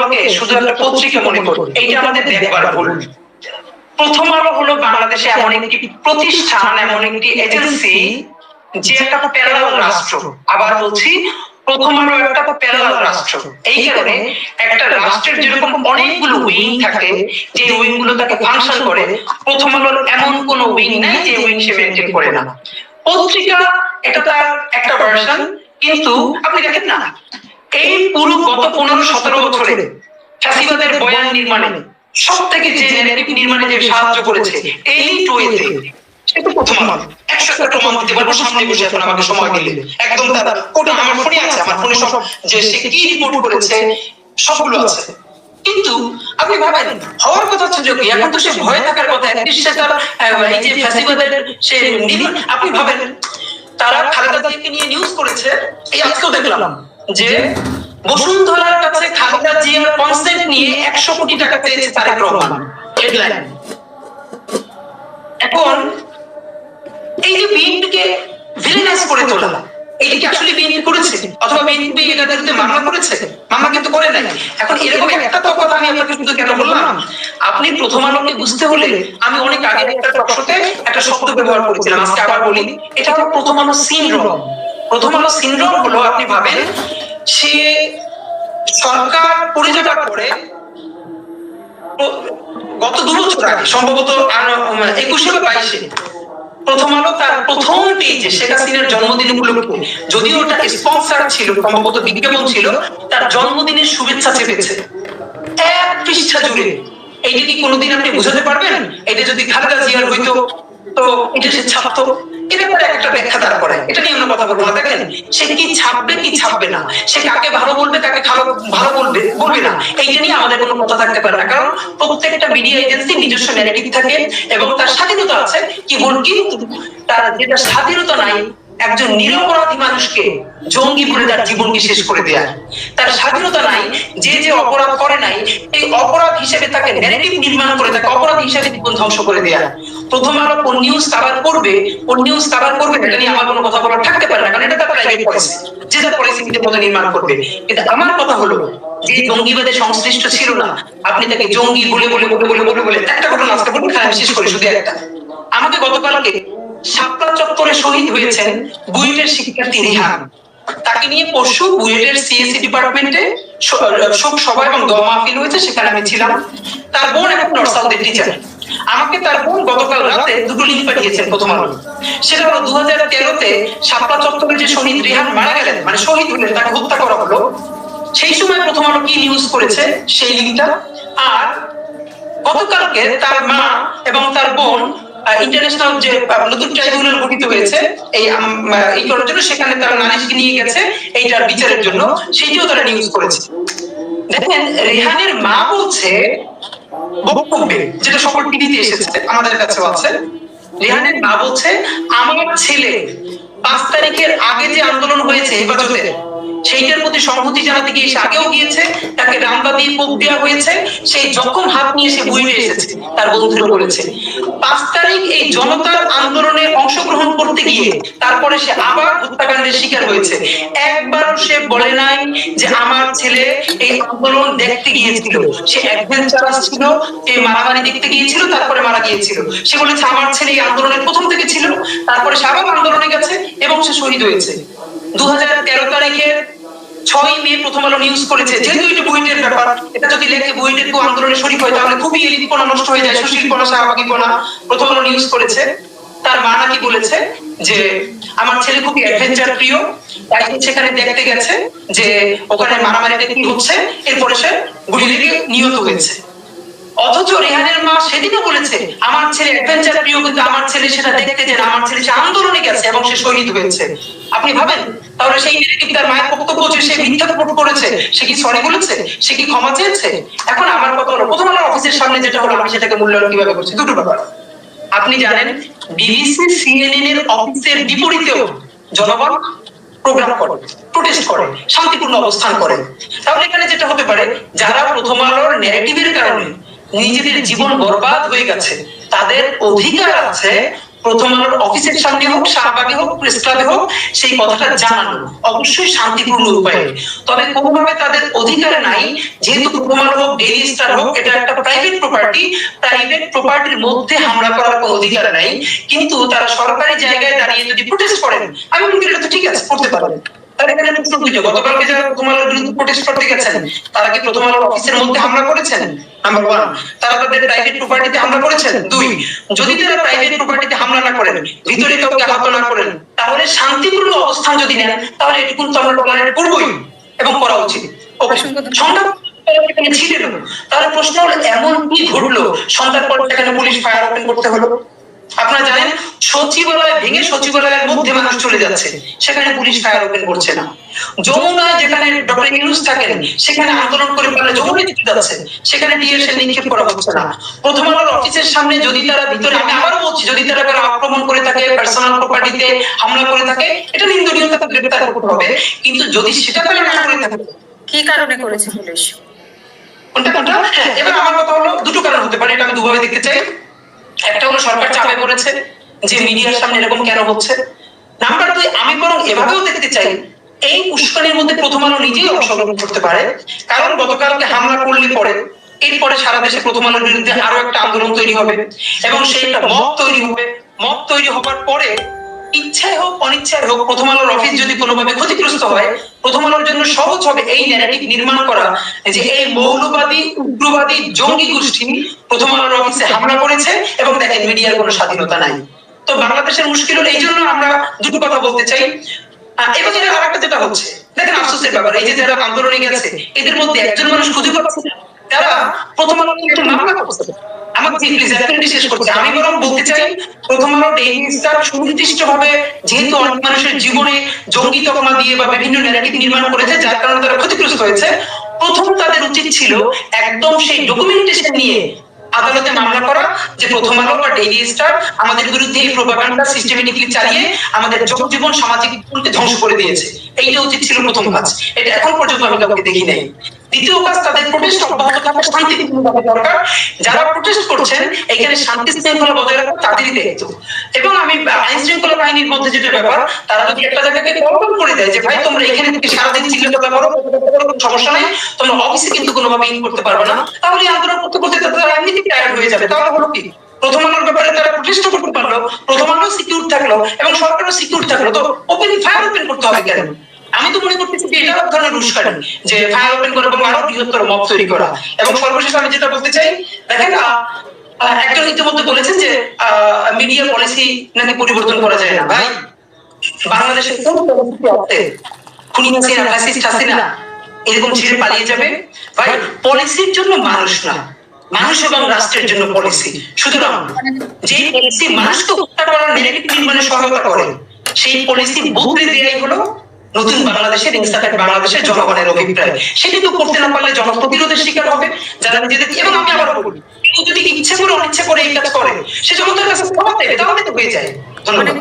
আলোকে শুধু একটা পত্রিকা মনে করি, এইটা আমাদের দেখবার ভুল। প্রথম আলো হলো বাংলাদেশে এমন একটি প্রতিষ্ঠান, এমন একটি এজেন্সি যে একটা প্যারালাল রাষ্ট্র। আবার বলছি, প্রথম আলো একটা প্যারালাল রাষ্ট্র। এই কারণে একটা রাষ্ট্রের যেরকম অনেকগুলো উইং থাকে, যে উইং গুলো তাকে ফাংশন করে, প্রথম আলোর এমন কোন উইং নাই যে উইং সে মেনটেন করে না। পত্রিকা এটা তার একটা ভার্সন, কিন্তু আপনি দেখেন না, এই পুরো গত 15-17 বছরে ফ্যাসিবাদের বয়ান নির্মাণে সব থেকে যে ন্যারেটিভ নির্মাণে যে সাহায্য করেছে এই টুয়েতে, সেটা প্রথম আলো। 100টা প্রমাণ দিতে পারবো সামনে বসে, এখন আমাকে সময় দিলে একদম তার কোটা আমার ফোনে আছে, আমার ফোনে সব যে সে কি রিপোর্ট করেছে সবগুলো আছে। কিন্তু আপনি ভাবেন, হওয়ার কথা হচ্ছে যে এখন তো সে ভয় থাকার কথা, সে তার এই যে ফ্যাসিবাদের সে আপনি ভাবেন তারা খালেদা জিয়াকে নিয়ে নিউজ করেছে। এই আজকেও দেখলাম যে বসুন্ধরার কাছে খালেদা জিয়ার কনসেন্ট নিয়ে 100 কোটি টাকা পেয়েছে তারেক রহমান, হেডলাইন। এখন এই যে বিএনপিকে ভিলেনাইজ করে তোলা, এইটা কি আসলে বিএনপি করেছে, অথবা বিএনপি এটার বিরুদ্ধে মামলা করেছে? মামলা কিন্তু করে নাই। এখন এরকম একটা তো কথা আমি আপনাকে শুধু কেন বললাম, আপনি প্রথম আলোকে বুঝতে হলে আমি অনেক আগে একটা টকশোতে একটা শব্দ ব্যবহার করেছিলাম, আজকে আবার বলি, এটা হলো প্রথম আলো সিনড্রোম। প্রথম আলো সিনড্রোম হলো, আপনি ভাবেন সে সরকার পরিচালনা করে গত 2 বছর আগে, সম্ভবত 21 বা 22-এ প্রথম আলো তার প্রথম পেজে শেখ হাসিনার জন্মদিন উপলক্ষে, যদিও ওটা স্পন্সর ছিল, সম্ভবত বিজ্ঞাপন ছিল, তার জন্মদিনের শুভেচ্ছা চেপেছে 1 পৃষ্ঠা জুড়ে। এইটা কি কোনোদিন আপনি বুঝাতে পারবেন? এটা যদি খালেদা জিয়ার হইতো তো এটা সে ছাপতো। এ ব্যাপারে একটা ব্যাখ্যা তারা করে, এটা নিয়ে আমরা কথা বলবো না। দেখেন সে কি ছাপবে কি ছাপবে না, সে কাকে ভালো বলবে কাকে ভালো বলবে বলবে না, এইটা নিয়ে আমাদের কোনো কথা থাকতে পারে না। কারণ প্রত্যেকটা মিডিয়া এজেন্সি নিজস্ব ন্যারেটিভ থাকে এবং তার স্বাধীনতা আছে। কি কিন্তু তার যেটা স্বাধীনতা নাই, একজন নিরপরাধী মানুষকে জঙ্গি বলে তার জীবনকে শেষ করে দেয়া, তার স্বাধীনতা নাই। যে যে অপরাধ করে নাই, এই অপরাধ হিসেবে তাকে ন্যারেটিভ নির্মাণ করে তাকে অপরাধ হিসেবে জীবন ধ্বংস করে দেয়া। প্রথম আলো কোন নিউজ কভার করবে, কোন নিউজ কভার করবে, এটা নিয়ে আমার কোনো কথা বলার থাকতে পারে না, কারণ এটা তার প্রাইভেট পলিসি, যে তার পলিসিতে মতো নির্মাণ করবে। কিন্তু আমার কথা হলো, যে জঙ্গিবাদে সংশ্লিষ্ট ছিল না, আপনি তাকে জঙ্গি বলে বলে বলে বলে বলে বলে একটা ঘটনা আজকে বলে খারাপ শেষ করে শুধু একটা। আমাকে গতকালকে শাপলা চত্বরে শহীদ হয়েছেন বুয়েটের শিক্ষার্থী রিহান, তাকে নিয়ে পরশু বুয়েটের সিএসসি ডিপার্টমেন্টে শোক সভা এবং দোয়া মাহফিল হয়েছে, সেখানে আমি ছিলাম। তার বোন এখন নর্থ সাউথের টিচার। আমাকে তার বোন গতকাল রাতে 2টো লিঙ্ক পাঠিয়েছেন প্রথম আলো। সেটা হলো 2013-তে শাপলা চত্বরে যে শহীদ রিহান মারা গেলেন, মানে শহীদ হলেন, তাকে হত্যা করা হলো, সেই সময় প্রথম আলো কি নিউজ করেছে সেই লিঙ্কটা। আর গতকালকে তার মা এবং তার বোন ইন্টারন্যাশনাল যে নতুন ট্রাইব্যুনাল গঠিত হয়েছে এই করার জন্য, সেখানে তারা নারীকে নিয়ে গেছে এইটার বিচারের জন্য, সেইটিও তারা নিউজ করেছে। দেখেন রেহানের মা বলছে বক্তব্যে, যেটা সকল টিভিতে এসেছে, আমাদের কাছেও আছে, রেহানের মা বলছে আমার ছেলে 5 তারিখের আগে যে আন্দোলন হয়েছে হেফাজতে, সেইটার প্রতি সংহতি জানাতে গিয়ে সে আগেও গিয়েছে, তাকে রামদা দিয়ে কোপ দেওয়া হয়েছে, সেই জখম হাত নিয়ে সে বুয়েটে এসেছে, তার বন্ধুরা বলেছে। 5 তারিখ এই জনতার আন্দোলনে অংশগ্রহণ করতে গিয়ে তারপরে সে আবার হত্যাকাণ্ডের শিকার হয়েছে। একবারও সে বলে নাই যে আমার ছেলে এই আন্দোলন দেখতে গিয়েছিল, সে অ্যাডভেঞ্চারাস ছিল, সে মারামারি দেখতে গিয়েছিল, তারপরে মারা গিয়েছিল। সে বলেছে আমার ছেলে এই আন্দোলনের প্রথম থেকে ছিল, তারপরে সে আবার আন্দোলনে গেছে এবং সে শহীদ হয়েছে। 2013 তারিখে 6 মে প্রথম আলো নিউজ করেছে, যেহেতু এটা বুয়েটের ব্যাপার, এটা যদি লেখে বুয়েটের কেউ আন্দোলনে শরীক হয় তাহলে খুবই এলিটপনা নষ্ট হয়ে যায়, সুশীলপনা শাহবাগীপনা। প্রথম আলো নিউজ করেছে তার মা নাকি বলেছে যে আমার ছেলে খুবই অ্যাডভেঞ্চার প্রিয়, তাই সেখানে দেখতে গেছে যে ওখানে মারামারিতে কি হচ্ছে, এরপরে সে গুলি লেগে নিহত হয়েছে। অথচ রেহানের মা সেদিনও বলেছে আমার ছেলে অ্যাডভেঞ্চার প্রিয়, কিন্তু আমার ছেলে সেটা দেখতে যে আমার ছেলে সে আন্দোলনে গেছে এবং সে শহীদ হয়েছে। আপনি ভাবেন তাহলে সেই নেগেটিভ তার মায়ের বক্তব্য যে সে মিথ্যা রিপোর্ট করেছে, সে কি সরি বলেছে, সে কি ক্ষমা চেয়েছে? এখন আমার কথা হলো, প্রথম আলোর অফিসের সামনে যেটা হলো, আমি সেটাকে মূল্যায়ন কিভাবে করছি, দুটো ব্যাপার। আপনি জানেন বিবিসি সিএনএন এর অফিসের বিপরীতেও জনগণ প্রোগ্রাম করে, প্রোটেস্ট করে, শান্তিপূর্ণ অবস্থান করে। তাহলে এখানে যেটা হতে পারে, যারা প্রথম আলোর ন্যারেটিভের কারণে নিজেদের জীবন বরবাদ হয়ে গেছে, তাদের অধিকার আছে প্রথম আলোর অফিসের সামনে হোক, শাহবাগে হোক, প্রেস ক্লাবে হোক, সেই কথাটা জানানো অবশ্যই শান্তিপূর্ণ উপায়ে। তবে কোনোভাবে তাদের অধিকার নাই, যেহেতু প্রথম আলো হোক, ডেইলি স্টার হোক, এটা একটা প্রাইভেট প্রপার্টি, প্রাইভেট প্রপার্টির মধ্যে হামলা করার কোনো অধিকার নাই। কিন্তু তারা সরকারি জায়গায় দাঁড়িয়ে যদি প্রোটেস্ট করেন, আমি মনে করি এটা তো ঠিক আছে, করতে পারেন। তার এখানে প্রশ্ন দুটো, গতকালকে যারা প্রথম আলোর বিরুদ্ধে প্রোটেস্ট করতে গেছেন, তারা কি প্রথম আলোর অফিসের মধ্যে হামলা করেছেন? Number one. তারা তাদের প্রাইভেট প্রপার্টিতে হামলা করেছেন? দুই। যদি তারা প্রাইভেট প্রপার্টিতে হামলা না করেন, ভিতরে কাউকে আহত না করেন, তাহলে শান্তিপূর্ণ অবস্থান যদি নেন, তাহলে এটুকু তো আমরা টলারেট করবোই এবং করা উচিত। সংবাদ এখানে ছিলেন, তাহলে প্রশ্ন হলো এমন কি ঘটলো সন্ধ্যার পর সেখানে পুলিশ ফায়ার ওপেন করতে হলো? আপনারা জানেন সচিবালয় ভেঙে সচিবালয়ের মধ্যে মানুষ চলে যাচ্ছে, সেখানে পুলিশ ফায়ার ওপেন করছে না। যমুনায় যেখানে ডক্টর ইউনূস থাকেন, সেখানে আন্দোলন করে পারলে যমুনায় চলে যাচ্ছে, সেখানে টিএসএল নিক্ষেপ করা হচ্ছে না। প্রথম আলোর অফিসের সামনে যদি তারা ভিতরে, আমি আবারও বলছি, যদি তারা কারো আক্রমণ করে থাকে, পার্সোনাল প্রপার্টিতে হামলা করে থাকে, এটা নিন্দনীয়, তাকে গ্রেফতার করতে হবে। কিন্তু যদি সেটা তারা না করে থাকে, কি কারণে করেছে পুলিশ? কোনটা কোনটা? হ্যাঁ, এবার আমার কথা হলো দুটো কারণ হতে পারে, এটা আমি দুভাবে দেখতে চাই। একটা হলো সরকার চাপে পড়েছে যে মিডিয়ার সামনে এরকম কেন হচ্ছে। নাম্বার দুই, আমি বরং এভাবেও দেখতে চাই এই উস্কানির মধ্যে প্রথম আলো নিজেই অংশগ্রহণ করতে পারে। কারণ গতকালকে হামলা করলে পরে এরপরে সারা দেশে প্রথম আলোর বিরুদ্ধে আরো একটা আন্দোলন তৈরি হবে এবং সেই একটা মত তৈরি হবে। মত তৈরি হবার পরে ইচ্ছায় হোক অনিচ্ছায় হোক, প্রথম আলোর অফিস যদি কোনোভাবে ক্ষতিগ্রস্ত হয়, প্রথম আলোর জন্য সহজ হবে এই ন্যারেটিভ নির্মাণ করা যে এই মৌলবাদী, উগ্রবাদী, জঙ্গি গোষ্ঠী প্রথম আলোর অফিসে হামলা করেছে এবং দেখেন মিডিয়ার কোনো স্বাধীনতা নাই। তো বাংলাদেশের মুশকিল হলো, এই জন্য আমরা দুটো কথা বলতে চাই। এবার যেটা আরেকটা যেটা হচ্ছে, দেখেন আফসোসের ব্যাপার, এই যে যারা আন্দোলনে গেছে এদের মধ্যে একজন মানুষ খুঁজে পাচ্ছে না, যারা প্রথম আলো কিন্তু মামলা করছে। আমাকে প্লিজ এক মিনিট শেষ করছি। আমি বরং বলতে চাই প্রথম আলো ডেইলি স্টার সুনির্দিষ্টভাবে, যেহেতু অনেক মানুষের জীবনে জঙ্গি তকমা দিয়ে বা বিভিন্ন ন্যারেটিভ নির্মাণ করেছে, যার কারণে তারা ক্ষতিগ্রস্ত হয়েছে, প্রথম তাদের উচিত ছিল একদম সেই ডকুমেন্টেশন নিয়ে আদালতে মামলা করা যে প্রথম আলো বা ডেইলি স্টার আমাদের বিরুদ্ধে এই প্রোপাগান্ডা সিস্টেমেটিকলি চালিয়ে আমাদের জনজীবন, সামাজিক জীবনকে ধ্বংস করে দিয়েছে। এইটা উচিত ছিল প্রথম কাজ, এটা এখন পর্যন্ত আমি কাউকে দেখি নাই। দ্বিতীয় কাজ, তাদের প্রোটেস্ট অব্যাহত থাকা শান্তিপূর্ণভাবে দরকার। যারা প্রোটেস্ট করছেন এখানে শান্তি শৃঙ্খলা বজায় রাখা তাদেরই দায়িত্ব। এবং আমি আইন শৃঙ্খলা বাহিনীর মধ্যে যেটা ব্যাপার, তারা যদি একটা জায়গাকে কন্ট্রোল করে দেয় যে ভাই তোমরা এখানে থেকে সারাদিন চিল্লাপাল্লা করো, সমস্যা নাই, তোমরা অফিসে কিন্তু কোনোভাবে ইন করতে পারবে না, তাহলে আন্দোলন করতে করতে তারা এমনিতেই টায়ার্ড হয়ে যাবে। তাহলে হলো কি, প্রথম আলোর ব্যাপারে তারা প্রতিষ্ঠ করতে পারলো, প্রথম আলো সিকিউর থাকলো এবং সরকারও সিকিউর থাকলো, তো ওপেন ফায়ার ওপেন করতে হবে কেন? আমি তো মনে করতেছি যে এটা এক ধরনের উস্কানি, যে ফায়ার ওপেন করা এবং আরো বৃহত্তর মব তৈরি করা। এবং সর্বশেষ আমি যেটা বলতে চাই, দেখেন একজন ইতিমধ্যে বলেছেন যে মিডিয়া পলিসি নাকি পরিবর্তন করা যায় না। ভাই, বাংলাদেশে কোন পলিসি আছে খুনি হাসিনা, ফ্যাসিস্ট হাসিনা এরকম ছেড়ে পালিয়ে যাবে? ভাই, পলিসির জন্য মানুষ না, মানুষ এবং রাষ্ট্রের জন্য পলিসি। সুতরাং যে পলিসি মানুষকে হত্যা করার নেগেটিভ নির্মাণে সহায়তা করে, সেই পলিসি বদলে দেওয়াই হলো নতুন বাংলাদেশের, ইনসাফের বাংলাদেশের জনগণের অভিপ্রায়। সেটি তো করতে না পারলে জনপ্রতিরোধের শিকার হবে যারা নিজেদের। এবং আমি আবার বলি, কেউ যদি ইচ্ছে করে অনিচ্ছে করে এই কাজ করে, সে জনতার কাছে ক্ষমা দেবে, তাহলে তো হয়ে যায়। ধন্যবাদ।